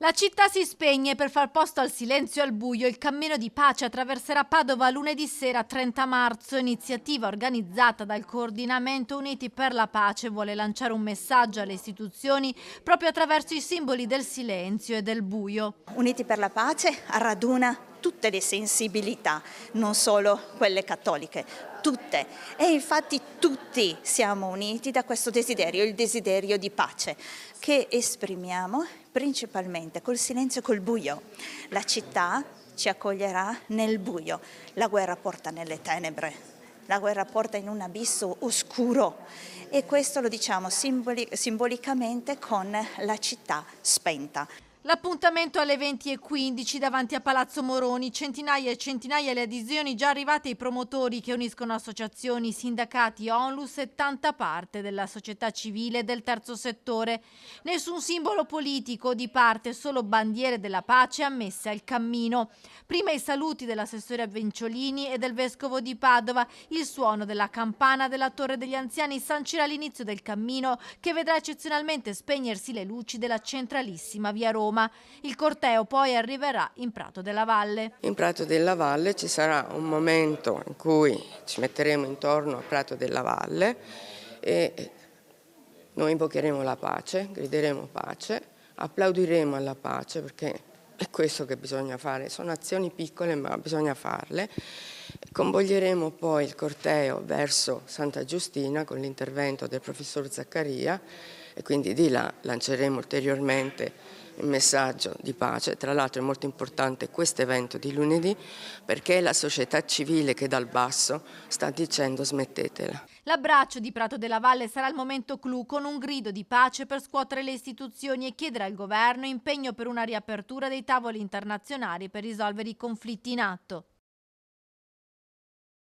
La città si spegne per far posto al silenzio e al buio. Il cammino di pace attraverserà Padova lunedì sera 30 marzo. Iniziativa organizzata dal Coordinamento Uniti per la Pace vuole lanciare un messaggio alle istituzioni proprio attraverso i simboli del silenzio e del buio. Uniti per la Pace raduna tutte le sensibilità, non solo quelle cattoliche, tutte. E infatti tutti siamo uniti da questo desiderio, il desiderio di pace, che esprimiamo principalmente col silenzio e col buio. La città ci accoglierà nel buio, la guerra porta nelle tenebre, la guerra porta in un abisso oscuro e questo lo diciamo simbolicamente con la città spenta. L'appuntamento alle 20:15 davanti a Palazzo Moroni, centinaia e centinaia le adesioni già arrivate ai promotori che uniscono associazioni, sindacati, onlus e tanta parte della società civile e del terzo settore. Nessun simbolo politico di parte, solo bandiere della pace ammesse al cammino. Prima i saluti dell'assessore Avvenciolini e del vescovo di Padova, il suono della campana della Torre degli Anziani sancirà l'inizio del cammino che vedrà eccezionalmente spegnersi le luci della centralissima via Roma. Il corteo poi arriverà in Prato della Valle. In Prato della Valle ci sarà un momento in cui ci metteremo intorno a Prato della Valle e noi invocheremo la pace, grideremo pace, applaudiremo alla pace perché è questo che bisogna fare, sono azioni piccole ma bisogna farle. Convoglieremo poi il corteo verso Santa Giustina con l'intervento del professor Zaccaria e quindi di là lanceremo ulteriormente il messaggio di pace. Tra l'altro è molto importante questo evento di lunedì perché è la società civile che dal basso sta dicendo smettetela. L'abbraccio di Prato della Valle sarà il momento clou con un grido di pace per scuotere le istituzioni e chiedere al governo impegno per una riapertura dei tavoli internazionali per risolvere i conflitti in atto.